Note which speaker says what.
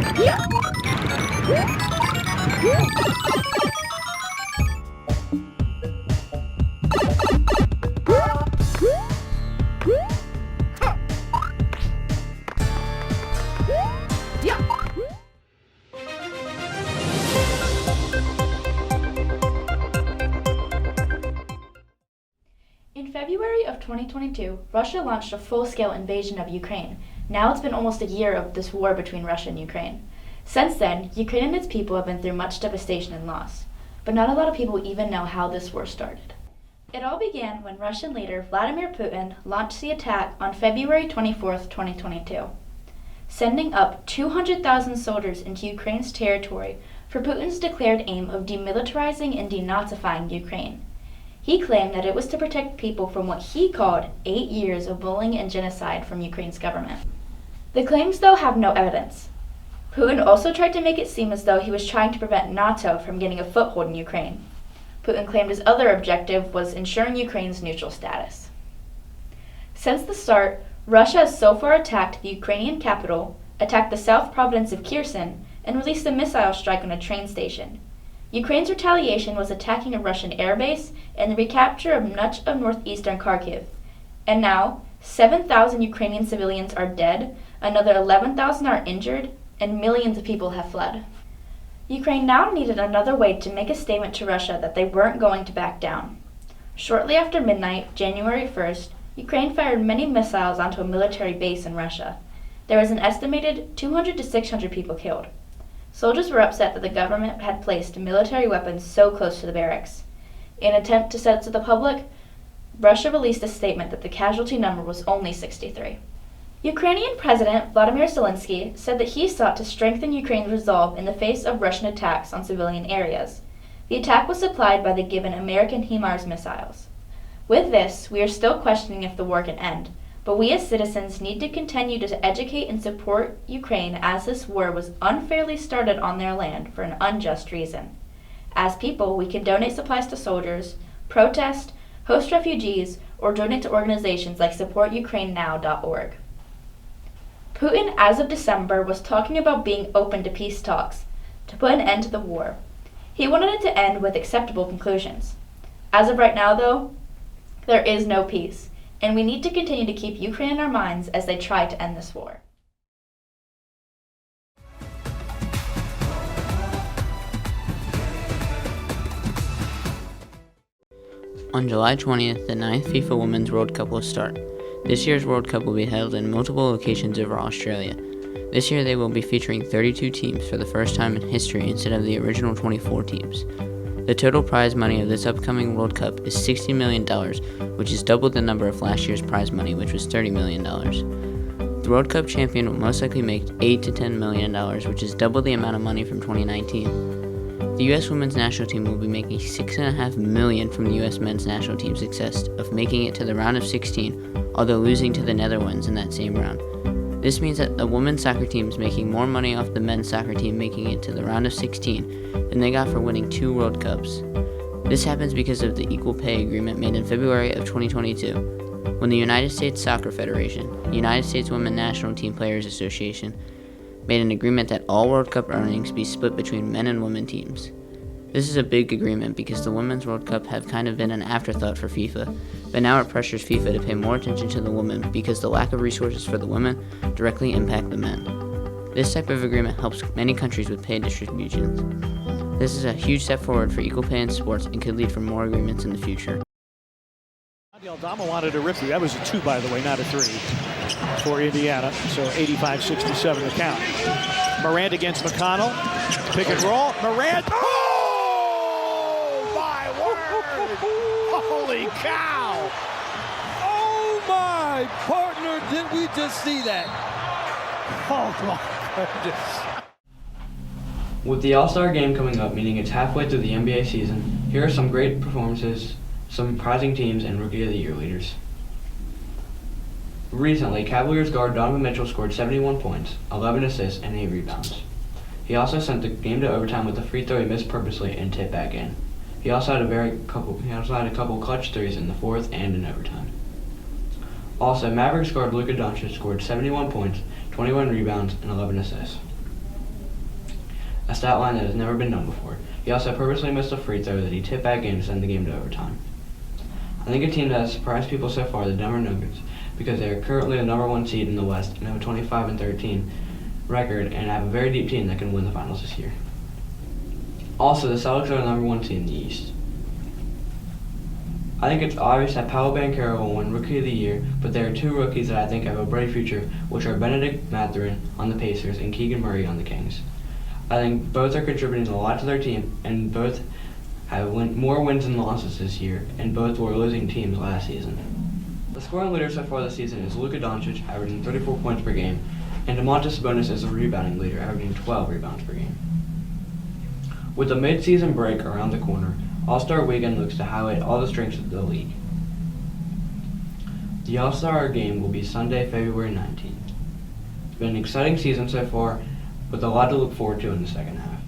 Speaker 1: In February of 2022, Russia launched a full-scale invasion of Ukraine. Now it's been almost a year of this war between Russia and Ukraine. Since then, Ukraine and its people have been through much devastation and loss, but not a lot of people even know how this war started. It all began when Russian leader Vladimir Putin launched the attack on February 24, 2022, sending up 200,000 soldiers into Ukraine's territory for Putin's declared aim of demilitarizing and denazifying Ukraine. He claimed that it was to protect people from what he called 8 years of bullying and genocide from Ukraine's government. The claims, though, have no evidence. Putin also tried to make it seem as though he was trying to prevent NATO from getting a foothold in Ukraine. Putin claimed his other objective was ensuring Ukraine's neutral status. Since the start, Russia has so far attacked the Ukrainian capital, attacked the south province of Carson, and released a missile strike on a train station. Ukraine's retaliation was attacking a Russian airbase and the recapture of much of northeastern Kharkiv. And now, 7,000 Ukrainian civilians are dead, another 11,000 are injured, and millions of people have fled. Ukraine now needed another way to make a statement to Russia that they weren't going to back down. Shortly after midnight, January 1st, Ukraine fired many missiles onto a military base in Russia. There was an estimated 200 to 600 people killed. Soldiers were upset that the government had placed military weapons so close to the barracks. In an attempt to censor the public, Russia released a statement that the casualty number was only 63. Ukrainian President Vladimir Zelensky said that he sought to strengthen Ukraine's resolve in the face of Russian attacks on civilian areas. The attack was supplied by the given American HIMARS missiles. With this, we are still questioning if the war can end, but we as citizens need to continue to educate and support Ukraine as this war was unfairly started on their land for an unjust reason. As people, we can donate supplies to soldiers, protest, host refugees, or donate to organizations like supportukrainenow.org. Putin, as of December, was talking about being open to peace talks, to put an end to the war. He wanted it to end with acceptable conclusions. As of right now, though, there is no peace, and we need to continue to keep Ukraine in our minds as they try to end this war.
Speaker 2: On July 20th, the 9th FIFA Women's World Cup will start. This year's World Cup will be held in multiple locations over Australia. This year they will be featuring 32 teams for the first time in history instead of the original 24 teams. The total prize money of this upcoming World Cup is $60 million, which is double the number of last year's prize money, which was $30 million. The World Cup champion will most likely make $8 to $10 million, which is double the amount of money from 2019. The U.S. women's national team will be making $6.5 million from the U.S. men's national team's success of making it to the round of 16, although losing to the Netherlands in that same round. This means that the women's soccer team is making more money off the men's soccer team making it to the round of 16 than they got for winning 2 World Cups. This happens because of the equal pay agreement made in February of 2022, when the United States Soccer Federation, United States Women's National Team Players Association, made an agreement that all World Cup earnings be split between men and women teams. This is a big agreement because the Women's World Cup have kind of been an afterthought for FIFA, but now it pressures FIFA to pay more attention to the women because the lack of resources for the women directly impact the men. This type of agreement helps many countries with pay distributions. This is a huge step forward for equal pay in sports and could lead for more agreements in the future.
Speaker 3: Aldama wanted to rip through. That was a 2, by the way, not a 3 for Indiana. So 85-67 the count. Morant against McConnell. Pick and roll. Morant. Oh, my word. Holy cow.
Speaker 4: Oh, my partner. Did we just see that?
Speaker 3: Oh, my goodness.
Speaker 5: With the All-Star game coming up, meaning it's halfway through the NBA season, here are some great performances, some surprising teams, and Rookie of the Year leaders. Recently, Cavaliers guard Donovan Mitchell scored 71 points, 11 assists, and 8 rebounds. He also sent the game to overtime with a free throw he missed purposely and tipped back in. He also had a couple clutch threes in the fourth and in overtime. Also, Mavericks guard Luka Doncic scored 71 points, 21 rebounds, and 11 assists. a stat line that has never been done before. He also purposely missed a free throw that he tipped back in to send the game to overtime. I think a team that has surprised people so far are the Denver Nuggets, because they are currently the number 1 seed in the West and have a 25-13 record and have a very deep team that can win the finals this year. Also, the Celtics are the number 1 seed in the East. I think it's obvious that Paolo Banchero will win Rookie of the Year, but there are 2 rookies that I think have a bright future, which are Benedict Mathurin on the Pacers and Keegan Murray on the Kings. I think both are contributing a lot to their team, and both have more wins than losses this year, and both were losing teams last season. The scoring leader so far this season is Luka Doncic, averaging 34 points per game, and Domantas Sabonis is the rebounding leader, averaging 12 rebounds per game. With the mid-season break around the corner, All-Star Weekend looks to highlight all the strengths of the league. The All-Star Game will be Sunday, February 19th. It's been an exciting season so far, with a lot to look forward to in the second half.